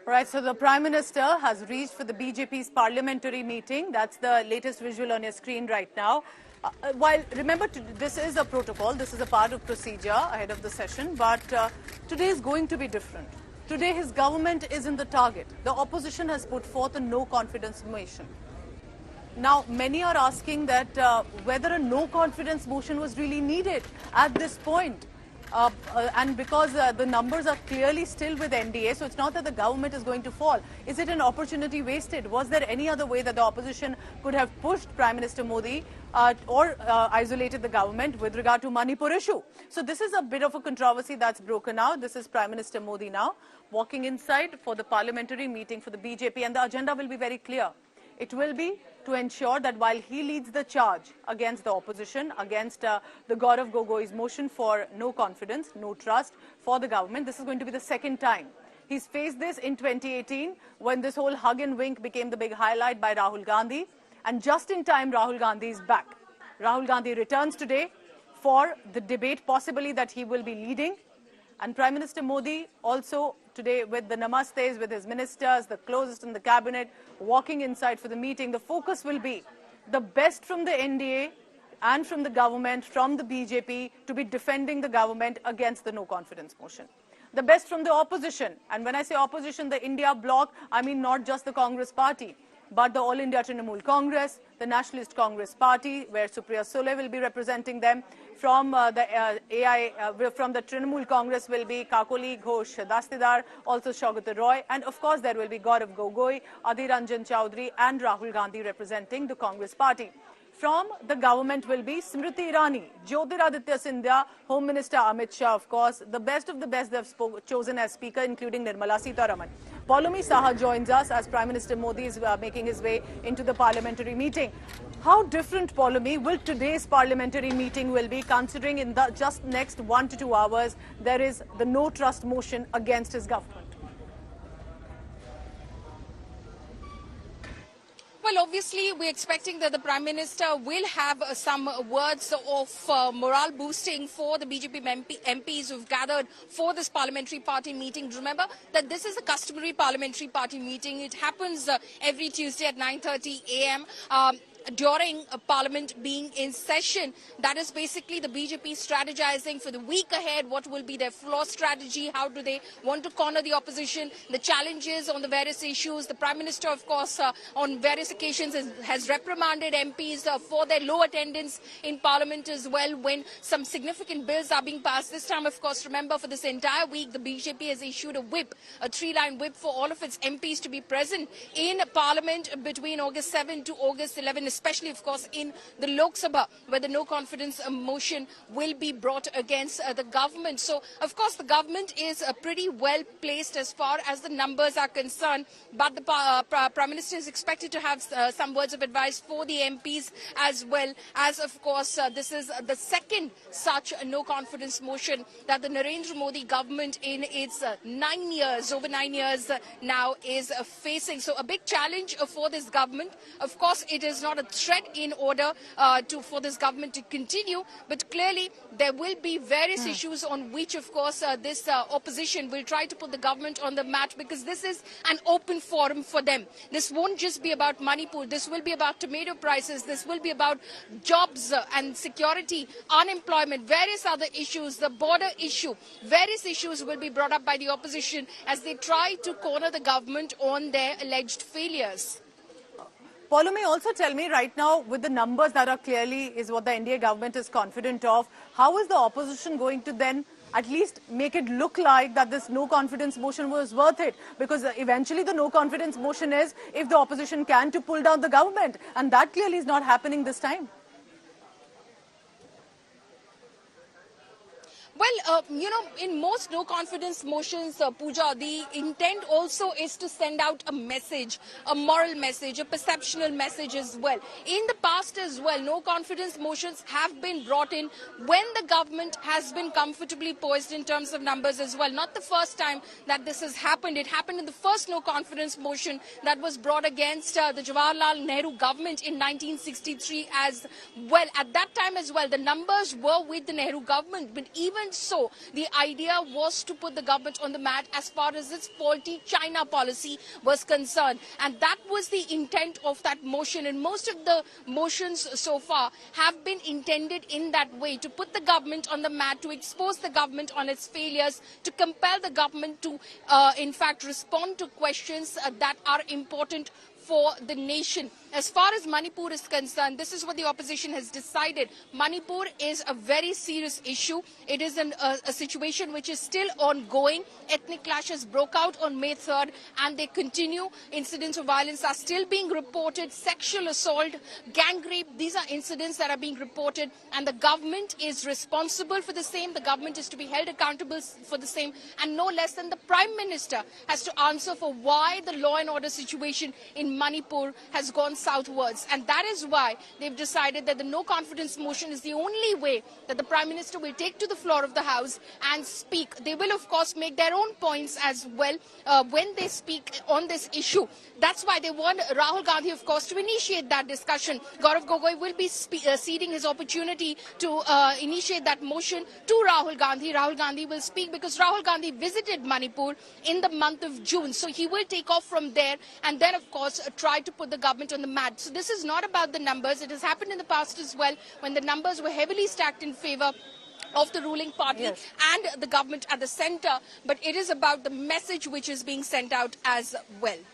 Right, so the Prime Minister has reached for the BJP's parliamentary meeting. That's the latest visual on your screen right now. While, remember, this is a protocol, this is a part of procedure ahead of the session, but today is going to be different. Today his government is in the target. The opposition has put forth a no-confidence motion. Now, many are asking that whether a no-confidence motion was really needed at this point. And because the numbers are clearly still with NDA, so it's not that the government is going to fall. Is it an opportunity wasted? Was there any other way that the opposition could have pushed Prime Minister Modi or isolated the government with regard to Manipur issue? So this is a bit of a controversy that's broken out. This is Prime Minister Modi now walking inside for the parliamentary meeting for the BJP, and the agenda will be very clear. It will be to ensure that while he leads the charge against the opposition, against the Gaurav Gogoi's motion for no confidence, no trust for the government, this is going to be the second time. He's faced this in 2018 when this whole hug and wink became the big highlight by Rahul Gandhi. And just in time, Rahul Gandhi is back. Rahul Gandhi returns today for the debate, possibly that he will be leading. And Prime Minister Modi also today with the namastes, with his ministers, the closest in the cabinet, walking inside for the meeting. The focus will be the best from the NDA and from the government, from the BJP, to be defending the government against the no-confidence motion. The best from the opposition. And when I say opposition, the India bloc, I mean not just the Congress party, but the All India Trinamool Congress, the Nationalist Congress Party, where Supriya Sule will be representing them. From from the Trinamool Congress will be Kakoli Ghosh Dastidar, also Shaugat Roy, and of course there will be Gaurav Gogoi, Adhir Ranjan Chaudhary and Rahul Gandhi representing the Congress Party. From the government will be Smriti Irani, Jyotiraditya Scindia, Home Minister Amit Shah, of course. The best of the best they've chosen as speaker, including Nirmala Sitharaman. Poulomi Saha joins us as Prime Minister Modi is making his way into the parliamentary meeting. How different, Poulomi, will today's parliamentary meeting will be, considering in the just next 1 to 2 hours there is the no trust motion against his government? Well, obviously, we're expecting that the Prime Minister will have some words of morale boosting for the BJP MPs who've gathered for this parliamentary party meeting. Remember that this is a customary parliamentary party meeting. It happens every Tuesday at 9:30 a.m. During Parliament being in session. That is basically the BJP strategizing for the week ahead. What will be their floor strategy? How do they want to corner the opposition? The challenges on the various issues. The Prime Minister, of course, on various occasions has reprimanded MPs for their low attendance in Parliament as well when some significant bills are being passed. This time, of course, remember, for this entire week, the BJP has issued a whip, a 3-line whip for all of its MPs to be present in Parliament between August 7 to August 11, especially, of course, in the Lok Sabha, where the no-confidence motion will be brought against the government. So, of course, the government is pretty well placed as far as the numbers are concerned, but the Prime Minister is expected to have some words of advice for the MPs as well, as, of course, this is the second such no-confidence motion that the Narendra Modi government in its over 9 years now is facing. So, a big challenge for this government. Of course, it is not a threat in order for this government to continue, but clearly there will be various issues on which, of course, this opposition will try to put the government on the mat, because this is an open forum for them. This won't just be about Manipur. This will be about tomato prices. This will be about jobs and security, unemployment, various other issues, the border issue. Various issues will be brought up by the opposition as they try to corner the government on their alleged failures. Poulomi, also tell me right now, with the numbers that are clearly is what the NDA government is confident of, how is the opposition going to then at least make it look like that this no-confidence motion was worth it? Because eventually the no-confidence motion is if the opposition can to pull down the government, and that clearly is not happening this time. Well, in most no-confidence motions, Pooja, the intent also is to send out a message, a moral message, a perceptional message as well. In the past as well, no-confidence motions have been brought in when the government has been comfortably poised in terms of numbers as well. Not the first time that this has happened. It happened in the first no-confidence motion that was brought against the Jawaharlal Nehru government in 1963 as well. At that time as well, the numbers were with the Nehru government, but even And so the idea was to put the government on the mat as far as its faulty China policy was concerned. And that was the intent of that motion. And most of the motions so far have been intended in that way, to put the government on the mat, to expose the government on its failures, to compel the government to, in fact, respond to questions that are important for the nation. As far as Manipur is concerned, this is what the opposition has decided. Manipur is a very serious issue. It is a situation which is still ongoing. Ethnic clashes broke out on May 3rd and they continue. Incidents of violence are still being reported. Sexual assault, gang rape, these are incidents that are being reported, and the government is responsible for the same. The government is to be held accountable for the same, and no less than the Prime Minister has to answer for why the law and order situation in Manipur has gone southwards. And that is why they've decided that the no confidence motion is the only way that the Prime Minister will take to the floor of the House and speak. They will, of course, make their own points as well when they speak on this issue. That's why they want Rahul Gandhi, of course, to initiate that discussion. Gaurav Gogoi will be ceding his opportunity to initiate that motion to Rahul Gandhi. Rahul Gandhi will speak because Rahul Gandhi visited Manipur in the month of June. So he will take off from there and then, of course, try to put the government on the mat. So this is not about the numbers. It has happened in the past as well when the numbers were heavily stacked in favor of the ruling party and the government at the center. But it is about the message which is being sent out as well.